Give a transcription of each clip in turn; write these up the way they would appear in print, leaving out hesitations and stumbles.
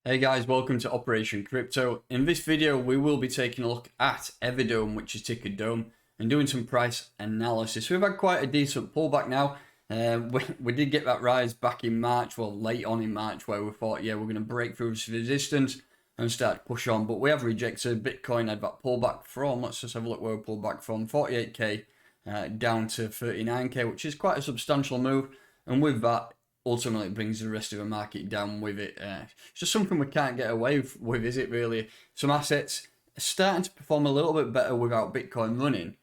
Hey guys, welcome to Operation Crypto. In this video, we will be taking a look at Everdome, which is ticker Dome, and doing some price analysis. We've had quite a decent pullback now. We did get that rise back in March, well, late on in March, where we thought, yeah, we're going to break through this resistance and start to push on. But we have rejected. Bitcoin had that pullback from, let's just have a look where we pulled back from, 48k down to 39k, which is quite a substantial move. And with that, ultimately it brings the rest of the market down with it. It's just something we can't get away with, is it really? Some assets are starting to perform a little bit better without Bitcoin running,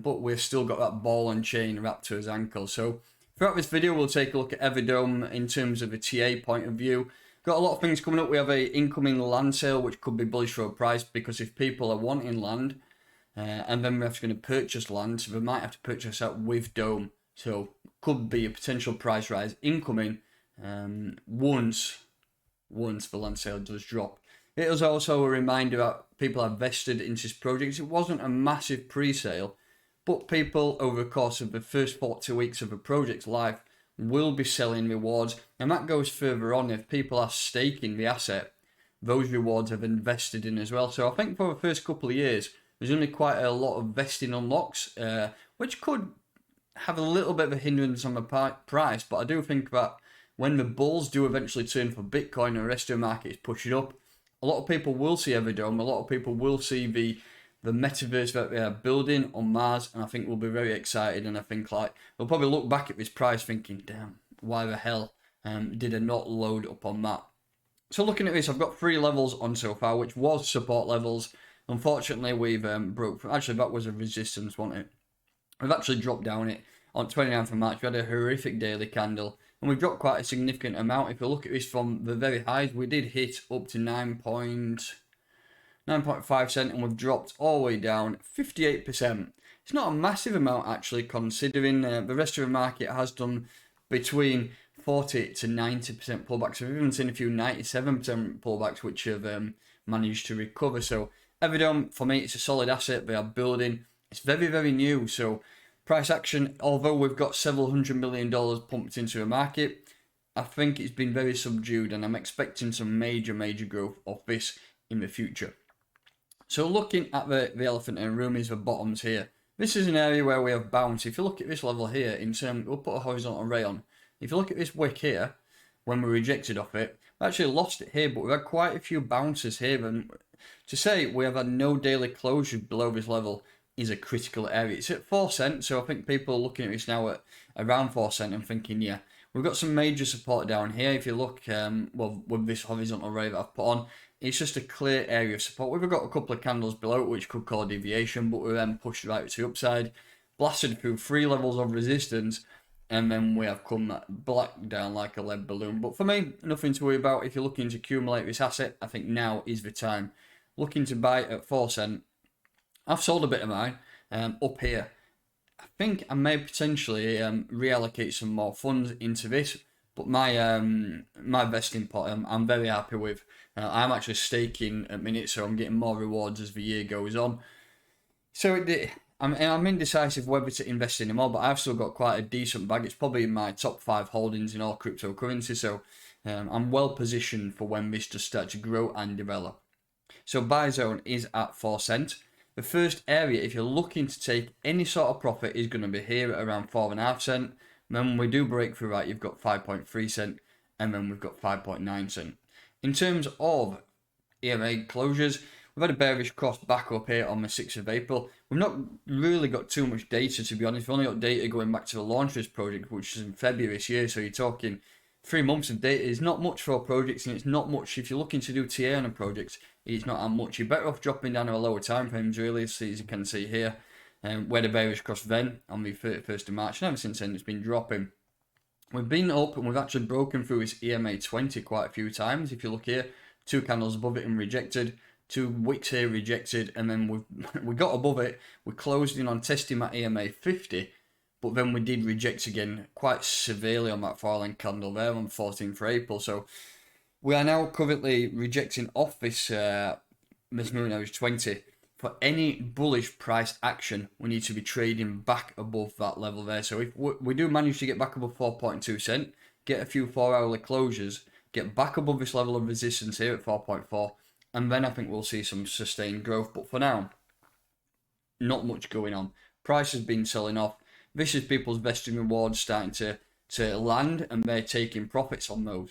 but we've still got that ball and chain wrapped to his ankle. So throughout this video, we'll take a look at Everdome in terms of a TA point of view. Got a lot of things coming up. We have a incoming land sale, which could be bullish for a price, because if people are wanting land, and then we're going to purchase land, so we might have to purchase that with Dome. So could be a potential price rise incoming once the land sale does drop. It was also a reminder that people are vested into this project. It wasn't a massive pre-sale, but people over the course of the first 40 weeks of a project's life will be selling rewards, and that goes further on. If people are staking the asset, those rewards have invested in as well. So I think for the first couple of years, there's only quite a lot of vesting unlocks, which could have a little bit of a hindrance on the price, but I do think that when the bulls do eventually turn for Bitcoin and the rest of the market is pushing up, a lot of people will see Everdome, a lot of people will see the metaverse that they are building on Mars, and I think we'll be very excited, and I think we'll probably look back at this price thinking, damn, why the hell did I not load up on that? So looking at this, I've got 3 levels on so far, which was support levels. Unfortunately, we've broke through. Actually, that was a resistance, wasn't it? We've actually dropped down it on 29th of March. We had a horrific daily candle, and we've dropped quite a significant amount. If you look at this from the very highs, we did hit up to 9.5 cent, and we've dropped all the way down 58%. It's not a massive amount actually, considering the rest of the market has done between 40 to 90% pullbacks. So we've even seen a few 97% pullbacks which have managed to recover. So Everdome, for me, it's a solid asset. They are building. It's very, very new. So price action, although we've got several $100 million pumped into the market, I think it's been very subdued, and I'm expecting some major growth of this in the future. So looking at the elephant in the room is the bottoms here. This is an area where we have bounce. If you look at this level here, we'll put a horizontal array on. If you look at this wick here, when we rejected off it, we actually lost it here, but we've had quite a few bounces here. And to say we have had no daily closure below this level is a critical area. It's at 4 cents, so I think people are looking at this now at around 4 cents and thinking, yeah, we've got some major support down here. If you look, well, with this horizontal array that I've put on, it's just a clear area of support. We've got a couple of candles below it, which could cause deviation, but we then pushed right to the upside, blasted through 3 levels of resistance, and then we have come black down like a lead balloon. But for me, nothing to worry about. If you're looking to accumulate this asset, I think now is the time. Looking to buy it at 4 cents. I've sold a bit of mine up here. I think I may potentially reallocate some more funds into this, but my vesting pot I'm very happy with. I'm actually staking at minute, so I'm getting more rewards as the year goes on. So I'm indecisive whether to invest in more, but I've still got quite a decent bag. It's probably in my top 5 holdings in all cryptocurrency, so I'm well positioned for when this does start to grow and develop. So buy zone is at 4 cents. The first area, if you're looking to take any sort of profit, is going to be here at around 4.5 cents. Then when we do break through that, you've got 5.3 cents, and then we've got 5.9 cents. In terms of EMA closures, we've had a bearish cross back up here on the 6th of April. We've not really got too much data, to be honest. We've only got data going back to the launch of this project, which is in February this year. So you're talking 3 months of data is not much for projects, and it's not much if you're looking to do TA on a project. It's not that much. You're better off dropping down to a lower time frames, really, so as you can see here. Where the bearish cross then on the 31st of March, and ever since then it's been dropping. We've been up, and we've actually broken through this EMA 20 quite a few times. If you look here, 2 candles above it and rejected, 2 wicks here rejected, and then we got above it. We closed in on testing that EMA 50, but then we did reject again quite severely on that falling candle there on 14th of April. So we are now currently rejecting off this moving average 20. For any bullish price action, we need to be trading back above that level there. So if we do manage to get back above 4.2 cents, get a few 4-hourly closures, get back above this level of resistance here at 4.4, and then I think we'll see some sustained growth. But for now, not much going on. Price has been selling off. This is people's vesting rewards starting to land, and they're taking profits on those.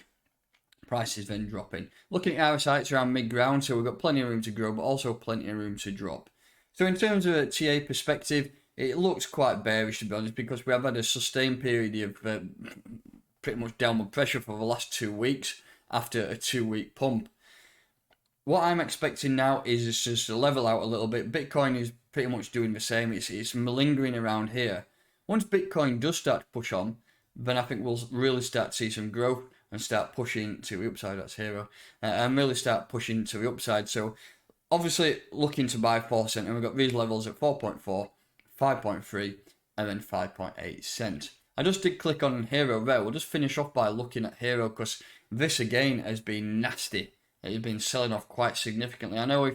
Price is then dropping. Looking at RSI, it's around mid-ground, so we've got plenty of room to grow, but also plenty of room to drop. So in terms of a TA perspective, it looks quite bearish, to be honest, because we have had a sustained period of pretty much downward pressure for the last 2 weeks after a 2-week pump. What I'm expecting now is it's just to level out a little bit. Bitcoin is pretty much doing the same. It's malingering around here. Once Bitcoin does start to push on, then I think we'll really start to see some growth and start pushing to the upside. That's hero. And really start pushing to the upside. So obviously looking to buy 4 cents, and we've got these levels at 4.4, 5.3, and then 5.8 cents. I just did click on hero there. We'll just finish off by looking at hero, because this again has been nasty. It's been selling off quite significantly. I know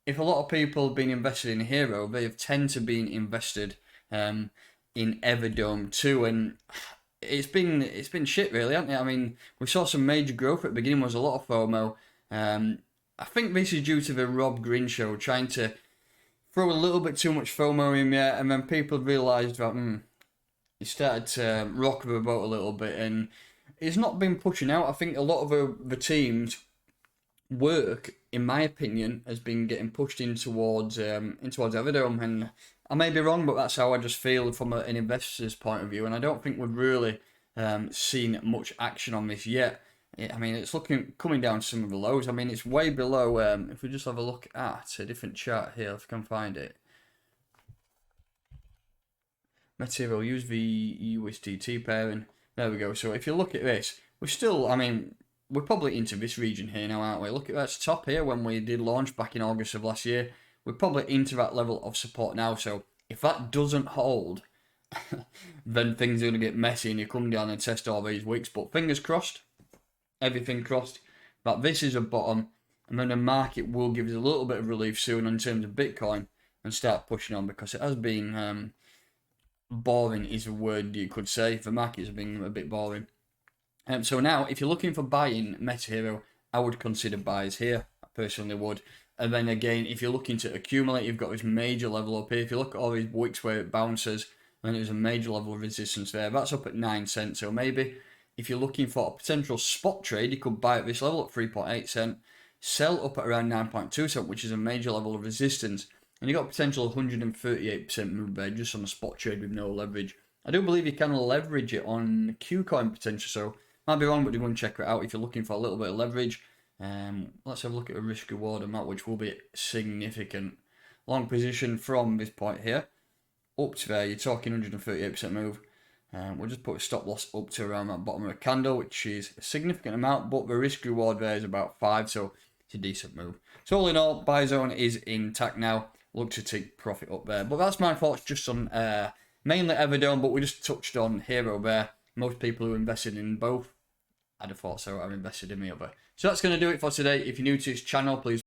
if a lot of people have been invested in hero, they have tend to be invested in Everdome too, and it's been shit really, hasn't it? I mean, we saw some major growth at the beginning. Was a lot of FOMO. I think this is due to the Gryn show trying to throw a little bit too much FOMO in there, and then people realised that he started to rock the boat a little bit, and it's not been pushing out. I think a lot of the team's work, in my opinion, has been getting pushed in towards Everdome, and I may be wrong, but that's how I just feel from an investor's point of view, and I don't think we've really seen much action on this yet. I mean, it's coming down some of the lows. I mean, it's way below. If we just have a look at a different chart here, if I can find it. Metahero, use the USDT pairing. There we go. So if you look at this, we're still, I mean, we're probably into this region here now, aren't we? Look at that top here when we did launch back in August of last year. We're probably into that level of support now. So if that doesn't hold, then things are going to get messy and you come down and test all these weeks. But fingers crossed, everything crossed, that this is a bottom, and then the market will give us a little bit of relief soon in terms of Bitcoin and start pushing on, because it has been boring is a word you could say. The markets have been a bit boring. So now, if you're looking for buying metahero, I would consider buys here. I personally would. And then again, if you're looking to accumulate, you've got this major level up here. If you look at all these wicks where it bounces, then there's a major level of resistance there. That's up at 9 cents. So maybe if you're looking for a potential spot trade, you could buy at this level at 3.8 cents, sell up at around 9.2 cents, which is a major level of resistance. And you've got a potential 138% move there just on a spot trade with no leverage. I do believe you can leverage it on Qcoin potential, so might be wrong, but do go and check it out if you're looking for a little bit of leverage. Let's have a look at a risk reward amount, which will be significant. Long position from this point here up to there, you're talking 138% move. We'll just put a stop loss up to around that bottom of the candle, which is a significant amount, but the risk reward there is about 5, so it's a decent move. So all in all, buy zone is intact now. Look to take profit up there. But that's my thoughts just on mainly Everdome, but we just touched on hero there. Most people who invested in both, I'd have thought so, are invested in the other. So that's going to do it for today. If you're new to this channel, please